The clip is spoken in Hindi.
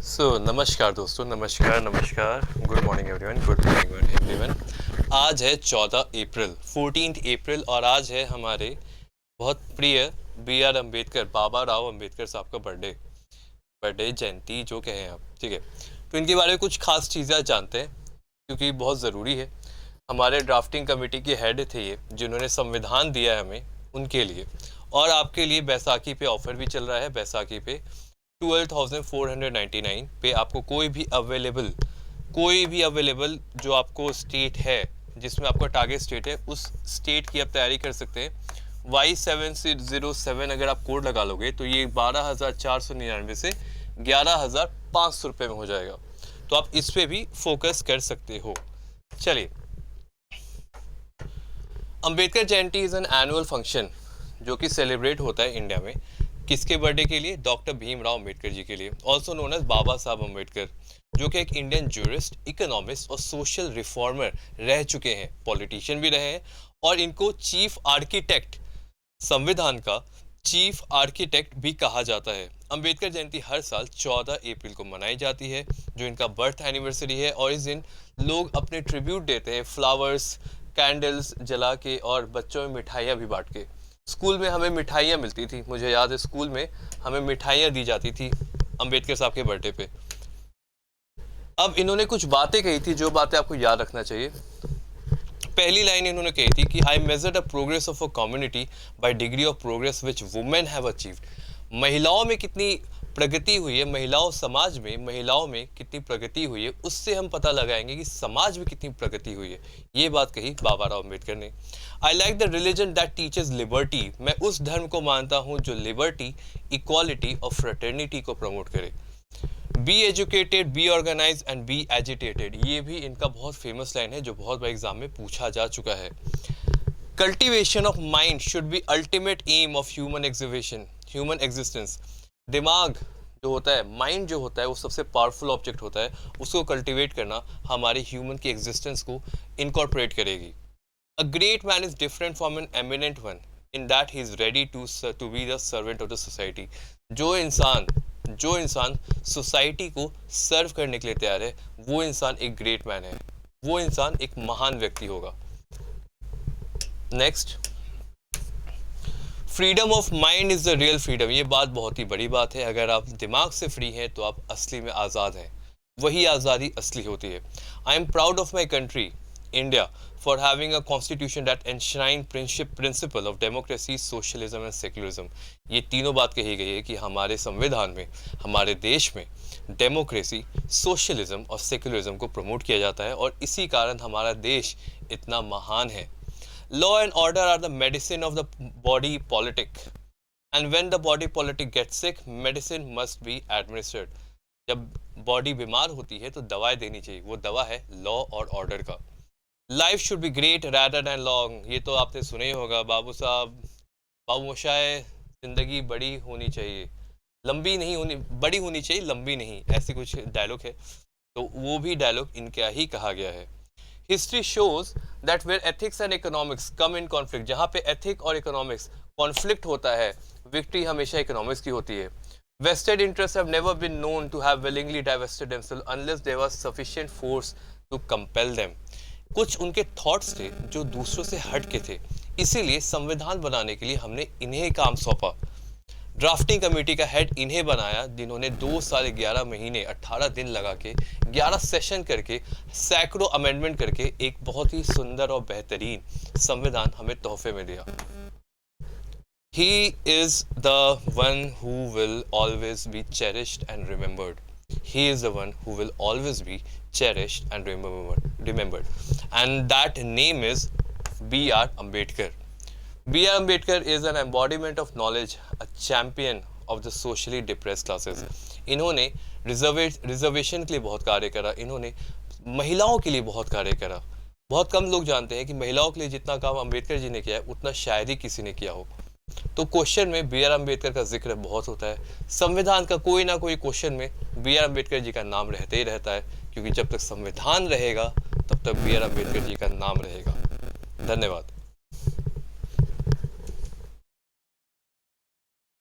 नमस्कार दोस्तों, नमस्कार, good morning everyone, good morning everyone. आज है 14 अप्रैल और आज है हमारे बहुत प्रिय बी आर अम्बेडकर, बाबा राव अम्बेडकर साहब का बर्थडे जयंती जो कहें आप, ठीक है। तो इनके बारे में कुछ खास चीज़ें आज जानते हैं क्योंकि बहुत ज़रूरी है। हमारे ड्राफ्टिंग कमेटी के हेड थे ये, जिन्होंने संविधान दिया है हमें, उनके लिए। और आपके लिए बैसाखी पे ऑफर भी चल रहा है। बैसाखी पे 12,499 पे आपको कोई भी अवेलेबल जो आपको स्टेट है, जिसमें आपका टारगेट स्टेट है, उस स्टेट की आप तैयारी कर सकते हैं। Y707 अगर आप कोड लगा लोगे तो ये 12,499 से 11,500 रुपये में हो जाएगा। तो आप इस पे भी फोकस कर सकते हो। चलिए, Ambedkar Jayanti is an annual function जो कि सेलिब्रेट होता है इंडिया में। किसके बर्थडे के लिए? डॉक्टर भीमराव अंबेडकर जी के लिए, ऑल्सो नोन एज बाबा साहब अंबेडकर, जो कि एक इंडियन जूरिस्ट, इकोनॉमिस्ट और सोशल रिफॉर्मर रह चुके हैं, पॉलिटिशियन भी रहे हैं। और इनको चीफ आर्किटेक्ट, संविधान का चीफ आर्किटेक्ट भी कहा जाता है। अंबेडकर जयंती हर साल 14 अप्रैल को मनाई जाती है, जो इनका बर्थ एनिवर्सरी है। और इस दिन लोग अपने ट्रिब्यूट देते हैं, फ्लावर्स, कैंडल्स जला के और बच्चों में मिठाइयाँ भी बांट के। स्कूल में हमें मिठाइयाँ मिलती थी, मुझे याद है स्कूल में हमें मिठाइयाँ दी जाती थी अंबेडकर साहब के बर्थडे पे। अब इन्होंने कुछ बातें कही थी, जो बातें आपको याद रखना चाहिए। पहली लाइन इन्होंने कही थी कि I measure the progress of a community by degree of progress which women have achieved. महिलाओं में कितनी प्रगति हुई है, समाज में महिलाओं में कितनी प्रगति हुई है, उससे हम पता लगाएंगे कि समाज में कितनी प्रगति हुई है। ये बात कही बाबा राव अम्बेडकर ने। I like the religion that teaches liberty. मैं उस धर्म को मानता हूँ जो लिबर्टी, इक्वालिटी और फ्रेटर्निटी को प्रमोट करे। Be educated, be organise and be agitated, ये भी इनका बहुत फेमस लाइन है जो बहुत बार एग्जाम में पूछा जा चुका है। Cultivation of mind should be ultimate aim of human existence. दिमाग जो होता है, माइंड जो होता है, वो सबसे पावरफुल ऑब्जेक्ट होता है। उसको कल्टीवेट करना हमारे ह्यूमन की एग्जिस्टेंस को इनकॉर्पोरेट करेगी। A great man is different from an eminent one in that he is ready to be the servant of the society. जो इंसान सोसाइटी को सर्व करने के लिए तैयार है, वो इंसान एक ग्रेट मैन है, वो इंसान एक महान व्यक्ति होगा। Next, freedom of mind is the real freedom. ये बात बहुत ही बड़ी बात है। अगर आप दिमाग से फ्री हैं तो आप असली में आज़ाद हैं, वही आज़ादी असली होती है। I am proud of my country India for having a constitution that enshrine principle of democracy, socialism and secularism. ये तीनों बात कही गई है कि हमारे संविधान में, हमारे देश में डेमोक्रेसी, सोशलिज्म और सेक्युलरिज्म को प्रमोट किया जाता है, और इसी कारण हमारा देश इतना महान है। Law and order are the medicine of the body politic, and when the body politic gets sick, medicine must be administered. जब बॉडी बीमार होती है तो दवाएं देनी चाहिए, वो दवा है लॉ और ऑर्डर का। Life should be great rather than long, ये तो आपने सुना ही होगा, बाबू मोशाय, जिंदगी बड़ी होनी चाहिए, लंबी नहीं होनी, बड़ी होनी चाहिए, लंबी नहीं, ऐसी कुछ डायलॉग है। तो वो भी डायलॉग इनका ही कहा गया है। History shows that where ethics and economics come in conflict, जहाँ पे एथिक और इकोनॉमिक्स कॉन्फ्लिक्ट होता है, विक्ट्री हमेशा इकोनॉमिक्स की होती है। Vested interest have never been known to have willingly divested themselves unless there was sufficient force to compel them. कुछ उनके थॉट्स थे जो दूसरों से हट के थे, इसीलिए संविधान बनाने के लिए हमने इन्हें काम सौंपा। ड्राफ्टिंग कमेटी का हेड इन्हें बनाया, जिन्होंने 2 साल 11 महीने 18 दिन लगा के 11 सेशन करके सैकड़ों अमेंडमेंट करके एक बहुत ही सुंदर और बेहतरीन संविधान हमें तोहफे में दिया। He is the one who will always be cherished and remembered. He is the one who will always be cherished and remembered. And that name is B.R. Ambedkar. B.R. Ambedkar is an embodiment of knowledge, a champion of the socially depressed classes. इन्होंने रिजर्वेशन के लिए बहुत कार्य करा, इन्होंने महिलाओं के लिए बहुत कार्य करा। बहुत कम लोग जानते हैं कि महिलाओं के लिए जितना काम अंबेडकर जी ने किया है, उतना शायद ही किसी ने किया हो। तो क्वेश्चन में बी आर अम्बेडकर का जिक्र बहुत होता है। संविधान का कोई ना कोई क्वेश्चन में बी आर अम्बेडकर जी का नाम रहते ही रहता है, क्योंकि जब तक संविधान रहेगा तब तक बी आर अम्बेडकर जी का नाम रहेगा। धन्यवाद।